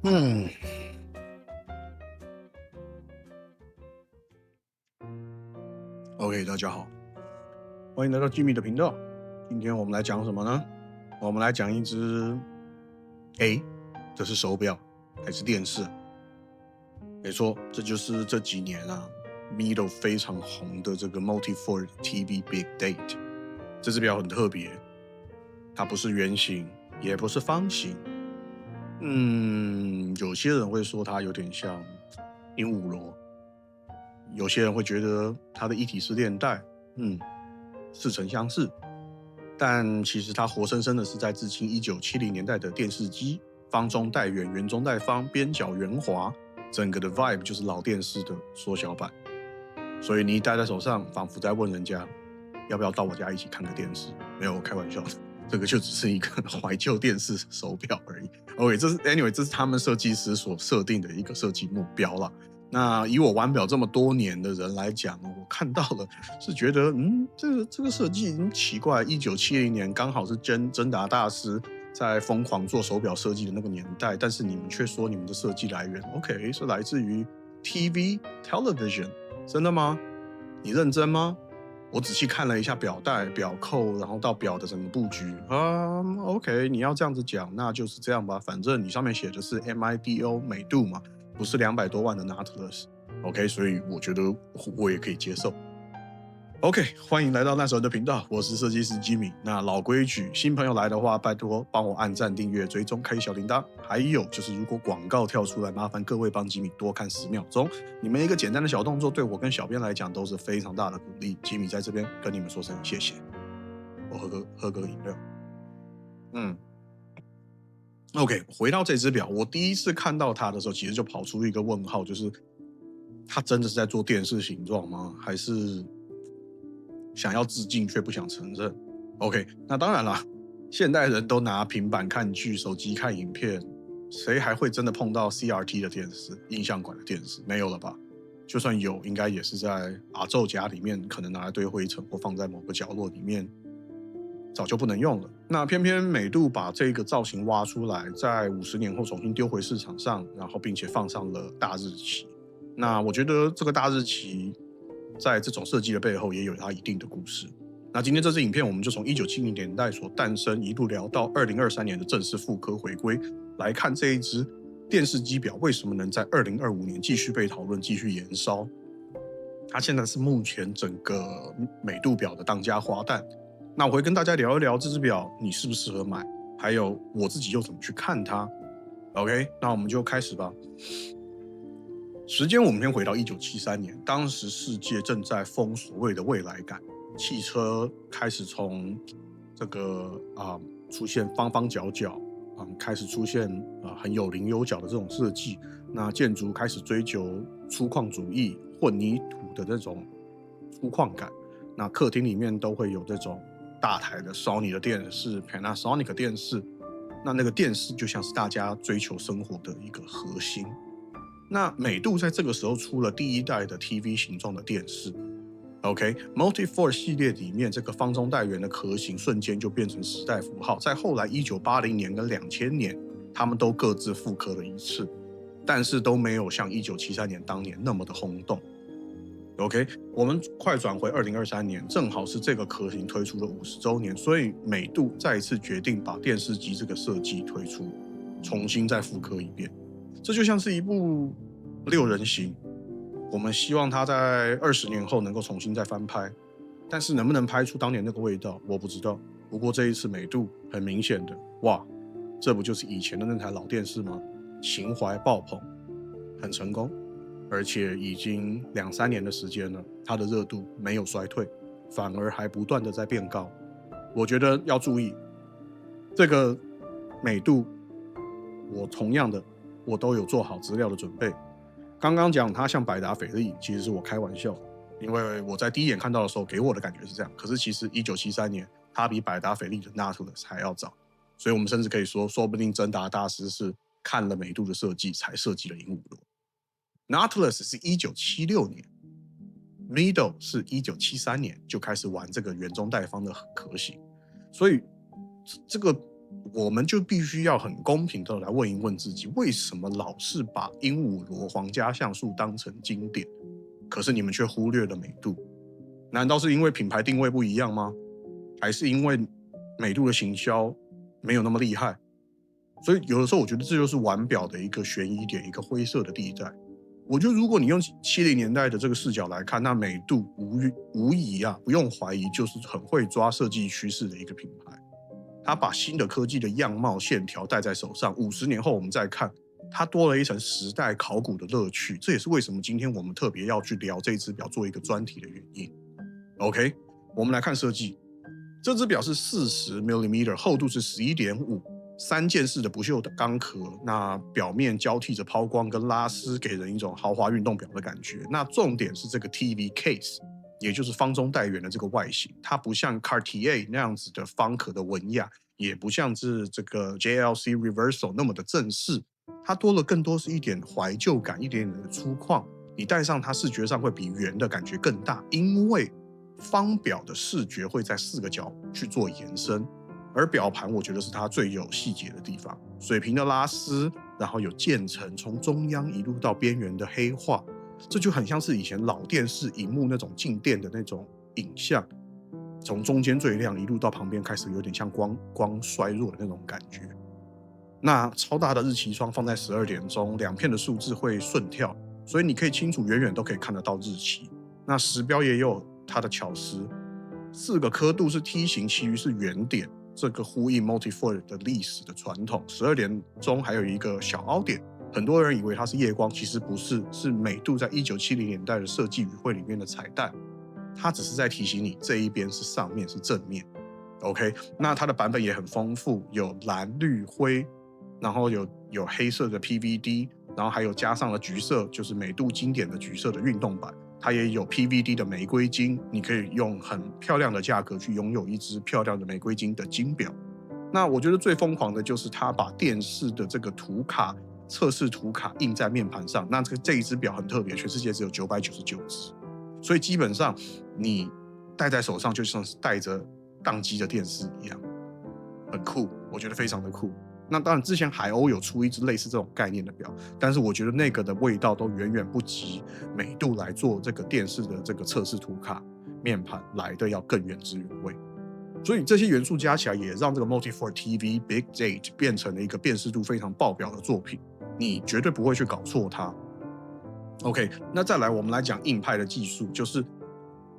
嗯，OK，大家好，欢迎来到吉米的频道。今天我们来讲什么呢？我们来讲一只，这是手表还是电视？没错，这就是这几年Mido 非常红的这个 Multi-Ford TV Big Date。这只表很特别，它不是圆形，也不是方形。有些人会说它有点像鹦鹉螺，有些人会觉得它的一体式链带，似曾相识。但其实它活生生的是在致敬1970年代的电视机，方中带圆，圆中带方，边角圆滑，整个的 vibe 就是老电视的缩小版。所以你一戴在手上，仿佛在问人家要不要到我家一起看个电视。没有，开玩笑的，这个就只是一个怀旧电视手表而已。OK，这是他们设计师所设定的一个设计目标啦。那以我玩表这么多年的人来讲，我看到了是觉得，这个设计奇怪。1970年刚好是真达大师在疯狂做手表设计的那个年代，但是你们却说你们的设计来源 ，OK， 是来自于 television， 真的吗？你认真吗？我仔细看了一下表带、表扣，然后到表的整个布局，OK， 你要这样子讲，那就是这样吧。反正你上面写的是 MIDO 美度嘛，不是200多万的 Nautilus，OK，所以我觉得我也可以接受。OK，欢迎来到那时候的频道，我是设计师吉米。那老规矩，新朋友来的话，拜托帮我按赞、订阅、追踪、开小铃铛。还有就是，如果广告跳出来，麻烦各位帮吉米多看10秒钟。你们一个简单的小动作，对我跟小编来讲都是非常大的鼓励。吉米在这边跟你们说声谢谢。我喝个饮料。OK，回到这只表，我第一次看到它的时候，其实就跑出一个问号，就是它真的是在做电视形状吗？还是想要致敬却不想承认？OK，那当然啦，现代人都拿平板看剧、手机看影片，谁还会真的碰到 CRT 的电视、映像管的电视？没有了吧？就算有，应该也是在阿宙家里面，可能拿来堆灰尘，或放在某个角落里面，早就不能用了。那偏偏美度把这个造型挖出来，在50年后重新丢回市场上，然后并且放上了大日期。那我觉得这个大日期在这种设计的背后也有它一定的故事。那今天这支影片，我们就从1970年代所诞生，一路聊到2023年的正式复刻回归，来看这一支电视机表为什么能在2025年继续被讨论、继续延烧。它现在是目前整个美度表的当家花旦。那我会跟大家聊一聊这只表你适不适合买，还有我自己又怎么去看它。OK， 那我们就开始吧。时间我们先回到1973年，当时世界正在疯所谓的未来感，汽车开始从这个出现方方角角，开始出现很有棱有角的这种设计。那建筑开始追求粗犷主义、混凝土的这种粗犷感。那客厅里面都会有这种大台的 Sony 的电视、Panasonic 电视。那个电视就像是大家追求生活的一个核心。那美度在这个时候出了第一代的 TV 形状的电视。OK，Multi-Ford 系列里面这个方中带圆的壳形瞬间就变成时代符号。在后来1980年跟2000年，他们都各自复刻了一次，但是都没有像1973年当年那么的轰动。OK， 我们快转回2023年，正好是这个壳形推出了50周年，所以美度再一次决定把电视机这个设计推出，重新再复刻一遍。这就像是一部六人行，我们希望它在20年后能够重新再翻拍，但是能不能拍出当年那个味道，我不知道。不过这一次美度很明显的，哇，这不就是以前的那台老电视吗？情怀爆棚，很成功，而且已经2-3年的时间了，它的热度没有衰退，反而还不断的在变高。我觉得要注意这个美度，我同样的我都有做好资料的准备。刚刚讲它像百达翡丽，其实是我开玩笑，因为我在第一眼看到的时候，给我的感觉是这样。可是其实1973年，它比百达翡丽的 Nautilus 还要早，所以我们甚至可以说，说不定真达大师是看了美度的设计，才设计了鹦鹉螺。Nautilus 是1976年，Mido 是1973年就开始玩这个圆中带方的壳形，所以这个我们就必须要很公平的来问一问自己，为什么老是把鹦鹉螺皇家橡树当成经典，可是你们却忽略了美度？难道是因为品牌定位不一样吗？还是因为美度的行销没有那么厉害？所以有的时候我觉得这就是玩表的一个悬疑点，一个灰色的地带。我觉得如果你用70年代的这个视角来看，那美度无疑啊，不用怀疑就是很会抓设计趋势的一个品牌。它把新的科技的样貌线条带在手上，50年后我们再看，它多了一层时代考古的乐趣。这也是为什么今天我们特别要去聊这只表做一个专题的原因。OK， 我们来看设计。这只表是40mm，厚度是11.5，三件式的不锈钢壳，那表面交替着抛光跟拉丝，给人一种豪华运动表的感觉。那重点是这个 TV case， 也就是方中带圆的这个外形，它不像 Cartier 那样子的方壳的文雅，也不像是这个 JLC Reversal 那么的正式，它多了更多是一点怀旧感，一点点的粗犷。你戴上它，视觉上会比圆的感觉更大，因为方表的视觉会在4个角去做延伸，而表盘我觉得是它最有细节的地方，水平的拉丝，然后有渐层从中央一路到边缘的黑化，这就很像是以前老电视荧幕那种静电的那种影像，从中间最亮一路到旁边开始有点像光衰弱的那种感觉。那超大的日期窗放在12点钟，两片的数字会顺跳，所以你可以清楚远远都可以看得到日期。那时标也有它的巧思，4个刻度是梯形，其余是圆点，这个呼应 Multifold 的历史的传统。12点钟还有一个小凹点，很多人以为它是夜光，其实不是，是美度在1970年代的设计语汇里面的彩蛋，它只是在提醒你这一边是上面是正面。OK， 那它的版本也很丰富，有蓝绿灰，然后有黑色的 PVD， 然后还有加上了橘色，就是美度经典的橘色的运动版。它也有 PVD 的玫瑰金，你可以用很漂亮的价格去拥有一只漂亮的玫瑰金的金表。那我觉得最疯狂的就是它把电视的这个图卡测试图卡印在面盘上，那这一只表很特别，全世界只有999只，所以基本上你戴在手上就像是戴着宕机的电视一样，很酷，我觉得非常的酷。那当然之前海鸥有出一只类似这种概念的表，但是我觉得那个的味道都远远不及美度来做这个电视的这个测试图卡面盘来的要更原汁原味。所以这些元素加起来也让这个 Multifold TV Big Date 变成了一个辨识度非常爆表的作品，你绝对不会去搞错它。OK， 那再来我们来讲硬派的技术，就是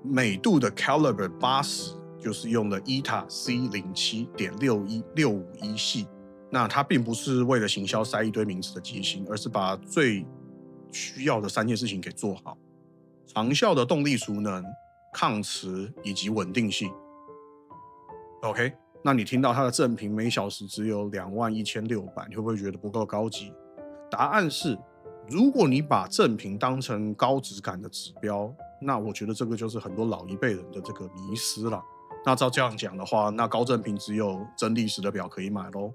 美度的 Caliber 80，就是用了 ETA C07.651系。那它并不是为了行销塞一堆名词的机型，而是把最需要的3件事情给做好：长效的动力储能、抗磁以及稳定性。OK， 那你听到它的正频每小时只有21600，你会不会觉得不够高级？答案是，如果你把正频当成高质感的指标，那我觉得这个就是很多老一辈人的这个迷思了。那照这样讲的话，那高正频只有真力时的表可以买咯，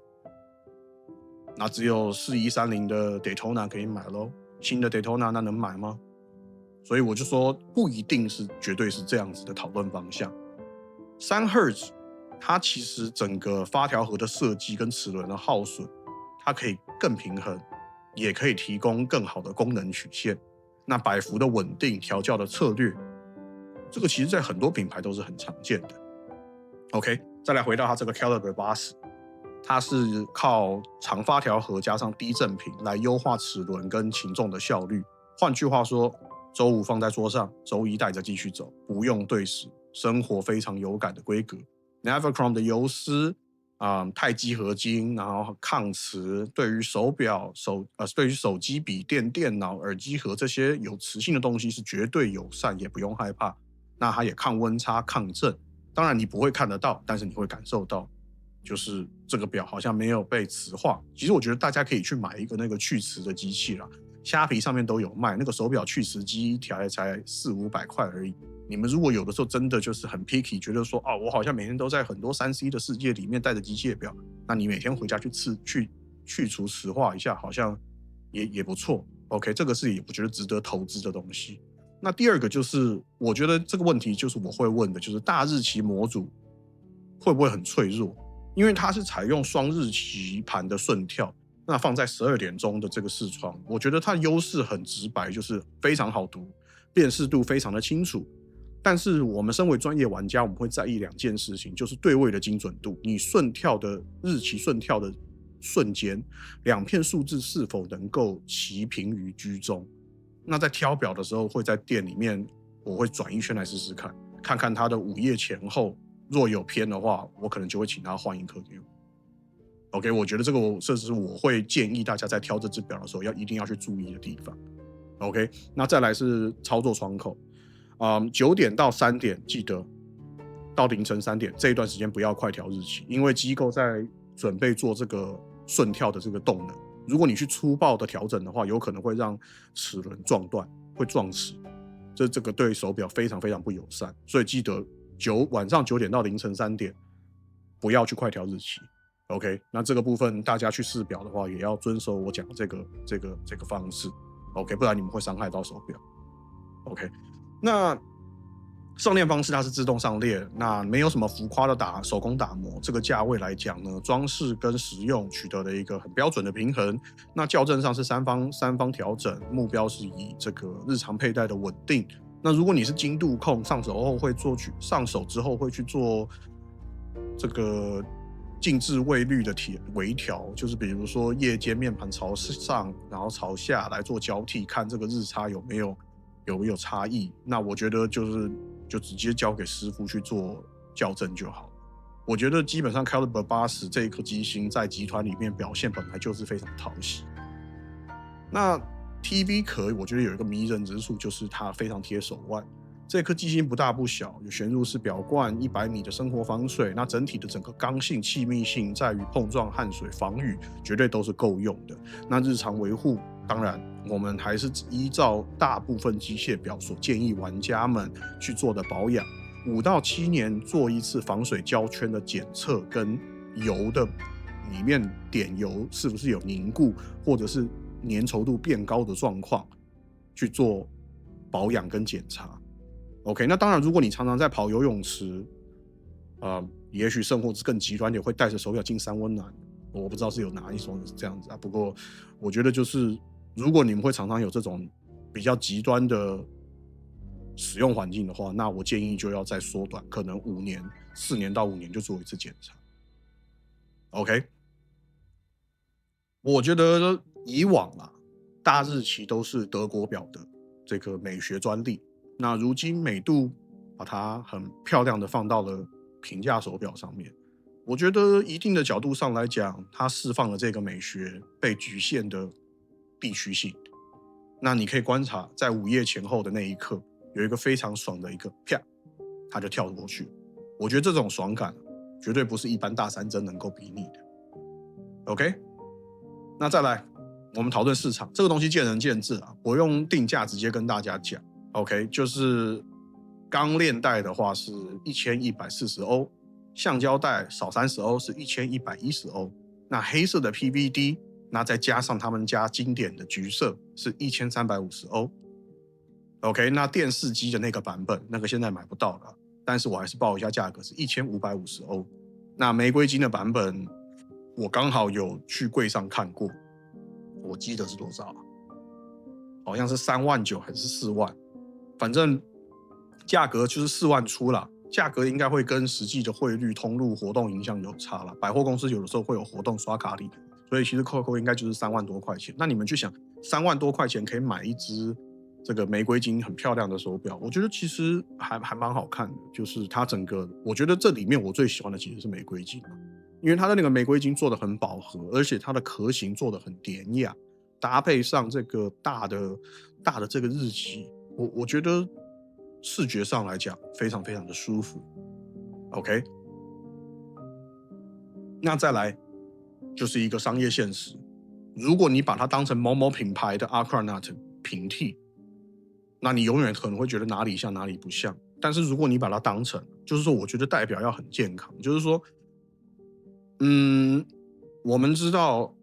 那只有4130的 Daytona 可以买咯，新的 Daytona 那能买吗？所以我就说不一定是绝对是这样子的讨论方向。3Hz 它其实整个发条盒的设计跟齿轮的耗损，它可以更平衡，也可以提供更好的功能曲线。那摆幅的稳定调教的策略，这个其实在很多品牌都是很常见的。OK， 再来回到它这个 Caliber 80，它是靠长发条盒加上低正频来优化齿轮跟擒重的效率。换句话说，周5放在桌上，周1带着继续走，不用对时，生活非常有感的规格。Navicrom 的游丝钛基合金，然后抗磁，对于手表、对于手机、笔电、电脑、耳机盒这些有磁性的东西是绝对友善，也不用害怕。那它也抗温差、抗震，当然你不会看得到，但是你会感受到，就是这个表好像没有被磁化。其实我觉得大家可以去买一个那个去磁的机器啦，虾皮上面都有卖，那个手表去磁机一条才400-500块而已。你们如果有的时候真的就是很 picky， 觉得说我好像每天都在很多3C 的世界里面带着机械表，那你每天回家去除磁化一下，好像也不错。OK， 这个是我觉得值得投资的东西。那第二个就是，我觉得这个问题就是我会问的，就是大日期模组会不会很脆弱？因为它是采用双日期盘的顺跳，那放在12点钟的这个视窗，我觉得它的优势很直白，就是非常好读，辨识度非常的清楚。但是我们身为专业玩家，我们会在意2件事情，就是对位的精准度，你顺跳的日期顺跳的瞬间，2片数字是否能够齐平于居中。那在挑表的时候，会在店里面我会转一圈来试试看，看看它的午夜前后，若有偏的话，我可能就会请他换一颗给我。OK， 我觉得这是我会建议大家在挑这只表的时候一定要去注意的地方。OK， 那再来是操作窗口。9点到3点，记得到凌晨3点这一段时间不要快调日期，因为机构在准备做这个顺跳的这个动能。如果你去粗暴的调整的话，有可能会让齿轮撞断，会撞齿，这个对手表非常非常不友善。所以记得晚上9点到凌晨3点不要去快调日期。OK， 那这个部分大家去试表的话，也要遵守我讲的这个方式。OK， 不然你们会伤害到手表。OK。那上链方式它是自动上链，那没有什么浮夸的手工打磨，这个价位来讲呢，装饰跟实用取得了一个很标准的平衡。那校正上是三方调整，目标是以这个日常佩戴的稳定。那如果你是精度控，上手之后会去做这个静置位率的微调，就是比如说夜间面盘朝上，然后朝下来做交替，看这个日差有没有差异。那我觉得就直接交给师傅去做校正就好。我觉得基本上 Caliber 80这一颗机芯在集团里面表现本来就是非常讨喜。那 TV 壳我觉得有一个迷人之处，就是它非常贴手腕。这颗机芯不大不小，有旋入式表冠，100米的生活防水。那整体的整个刚性、气密性，在于碰撞、汗水、防雨，绝对都是够用的。那日常维护，当然我们还是依照大部分机械表所建议玩家们去做的保养，5到7年做一次防水胶圈的检测，跟油的里面点油是不是有凝固，或者是粘稠度变高的状况，去做保养跟检查。OK， 那当然，如果你常常在跑游泳池，也许甚或是更极端点，会带着手表进三温暖。我不知道是有哪一种是这样子啊。不过我觉得就是，如果你们会常常有这种比较极端的使用环境的话，那我建议就要再缩短，可能4年到5年就做一次检查。OK， 我觉得以往啊，大日期都是德国表的这个美学专利。那如今美度把它很漂亮的放到了平价手表上面，我觉得一定的角度上来讲，它释放了这个美学被局限的地区性。那你可以观察，在午夜前后的那一刻，有一个非常爽的一个啪，它就跳过去。我觉得这种爽感绝对不是一般大三针能够比拟的。OK， 那再来我们讨论市场，这个东西见仁见智啊，我用定价直接跟大家讲。OK， 就是钢链带的话是1140欧，橡胶带少30欧是1110欧。那黑色的 PVD， 那再加上他们家经典的橘色是1350欧。OK， 那电视机的那个版本，那个现在买不到了，但是我还是报一下价格是1550欧。那玫瑰金的版本，我刚好有去柜上看过，我记得是多少啊？好像是3万9还是4万。反正价格就是4万出啦，价格应该会跟实际的汇率、通路活动影响有差啦。百货公司有的时候会有活动刷卡礼，所以其实扣应该就是3万多块钱。那你们去想，3万多块钱可以买一只这个玫瑰金很漂亮的手表，我觉得其实还蛮好看的。就是它整个，我觉得这里面我最喜欢的其实是玫瑰金，因为它的那个玫瑰金做的很饱和，而且它的壳型做的很典雅，搭配上这个大的这个日期。我觉得视觉上来讲非常非常的舒服。 OK， 那再来就是一个商业现实，如果你把它当成某某品牌的 Aquanaut 平替，那你永远可能会觉得哪里像哪里不像。但是如果你把它当成，就是说我觉得代表要很健康，就是说我们知道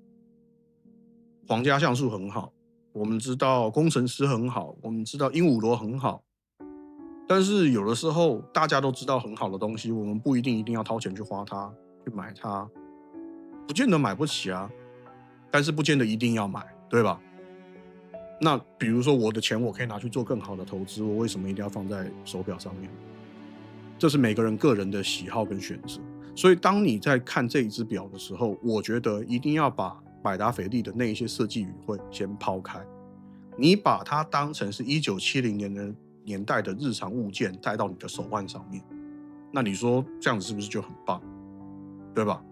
皇家橡树很好，我们知道工程师很好，我们知道鹦鹉螺很好，但是有的时候大家都知道很好的东西，我们不一定要掏钱去花它。去买它，不见得买不起啊，但是不见得一定要买，对吧？那比如说我的钱我可以拿去做更好的投资，我为什么一定要放在手表上面？这是每个人个人的喜好跟选择。所以当你在看这一只表的时候，我觉得一定要把百达翡丽的那一些设计语汇先抛开，你把它当成是1970年代的日常物件带到你的手腕上面，那你说这样子是不是就很棒，对吧？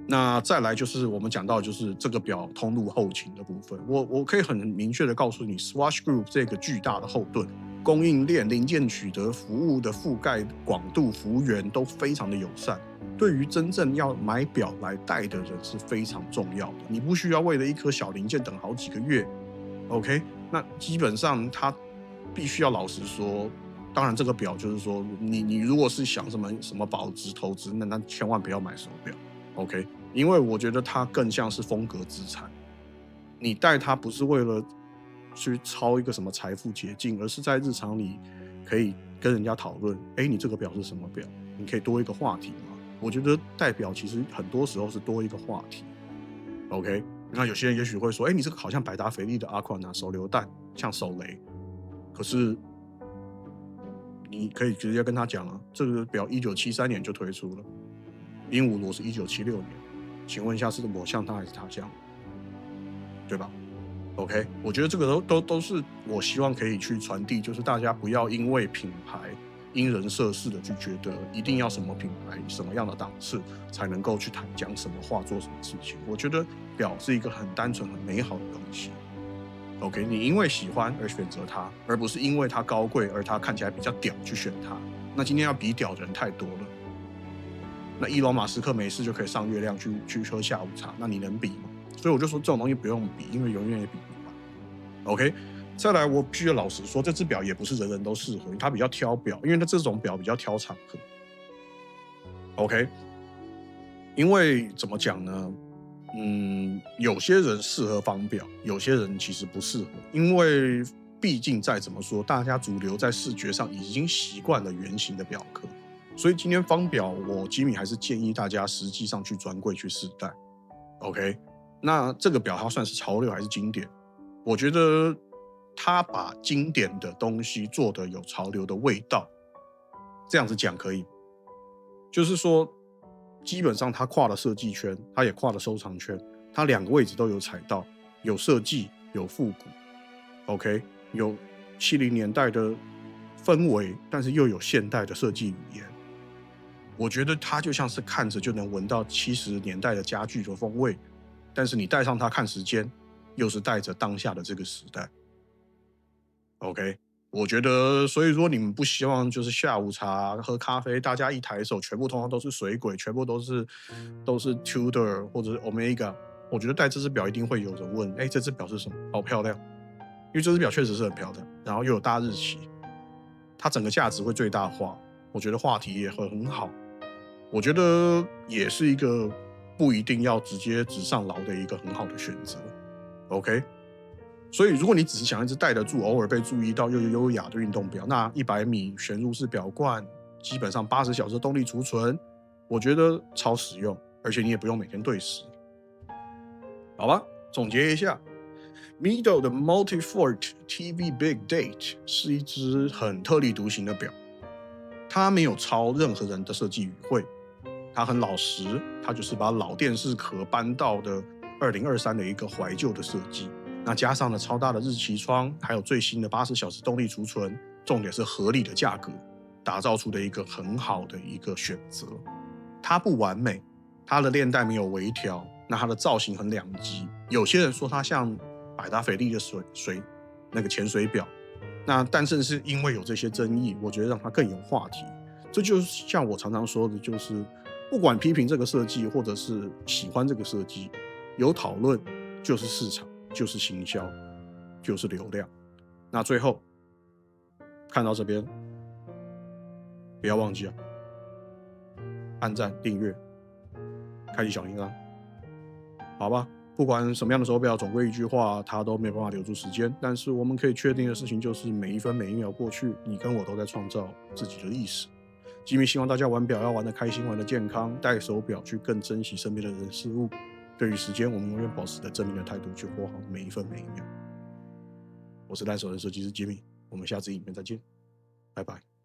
那再来就是我们讲到就是这个表通路后勤的部分，我可以很明确的告诉你 ，Swatch Group 这个巨大的后盾，供应链、零件取得、服务的覆盖广度、服务员都非常的友善，对于真正要买表来戴的人是非常重要的。你不需要为了一颗小零件等好几个月 ，OK？ 那基本上它必须要老实说。当然，这个表就是说，你如果是想什么保值投资，那千万不要买手表 ，OK？因为我觉得它更像是风格资产，你戴它不是为了去抄一个什么财富捷径，而是在日常里可以跟人家讨论，你这个表是什么表？你可以多一个话题嘛。我觉得戴表其实很多时候是多一个话题 ，OK？ 那有些人也许会说，你这个好像百达翡丽的阿宽拿手榴弹，像手雷，可是你可以直接跟他讲啊，这个表1973年就推出了，鹦鹉螺是1976年，请问一下是我像他还是他像，对吧 ？OK， 我觉得这个都是我希望可以去传递，就是大家不要因为品牌因人设事的去觉得一定要什么品牌、什么样的档次才能够去讲什么话、做什么事情。我觉得表是一个很单纯、很美好的东西。OK， 你因为喜欢而选择它，而不是因为它高贵而它看起来比较屌去选它。那今天要比屌的人太多了。那伊隆马斯克没事就可以上月亮去喝下午茶，那你能比吗？所以我就说这种东西不用比，因为永远也比不完。OK， 再来我必须老实说，这只表也不是人人都适合，它比较挑表，因为它这种表比较挑场合。OK， 因为怎么讲呢？有些人适合仿表，有些人其实不适合，因为毕竟再怎么说，大家主流在视觉上已经习惯了圆形的表壳，所以今天仿表，我吉米还是建议大家实际上去专柜去试戴。OK， 那这个表它算是潮流还是经典？我觉得它把经典的东西做得有潮流的味道，这样子讲可以，就是说。基本上它跨了设计圈，它也跨了收藏圈，它两个位置都有踩到，有设计，有复古 ，OK， 有70年代的氛围，但是又有现代的设计语言。我觉得它就像是看着就能闻到70年代的家具的风味，但是你戴上它看时间，又是带着当下的这个时代 ，OK。我觉得，所以说你们不希望就是下午茶喝咖啡，大家一抬手，全部通常都是水鬼，全部都是 Tudor 或者是 Omega。我觉得戴这只表一定会有人问，这只表是什么？好漂亮，因为这只表确实是很漂亮，然后又有大日期，它整个价值会最大化。我觉得话题也会很好，我觉得也是一个不一定要直接直上牢的一个很好的选择。OK。所以，如果你只是想一直戴得住、偶尔被注意到又优雅的运动表，那100米旋入式表冠，基本上80小时动力储存，我觉得超实用，而且你也不用每天对时。好吧，总结一下 ，Mido 的 Multi-Fort TV Big Date 是一只很特立独行的表，它没有抄任何人的设计语汇，它很老实，它就是把老电视壳搬到的2023的一个怀旧的设计。那加上了超大的日期窗，还有最新的80小时动力储存，重点是合理的价格，打造出的一个很好的一个选择。它不完美，它的链带没有微调，那它的造型很两极。有些人说它像百达翡丽的那个潜水表，那但是因为有这些争议，我觉得让它更有话题。这就是像我常常说的，就是不管批评这个设计，或者是喜欢这个设计，有讨论就是市场。就是行销，就是流量。那最后看到这边，不要忘记啊，按赞、订阅、开启小铃铛，好吧？不管什么样的手表，总归一句话，它都没有办法留住时间。但是我们可以确定的事情就是，每一分每一秒过去，你跟我都在创造自己的历史。吉米希望大家玩表要玩得开心，玩得健康，戴手表去更珍惜身边的人事物。对于时间，我们永远保持着正面的态度去活好每一分每一秒。我是烂手人设计师吉米，我们下次影片再见，拜拜。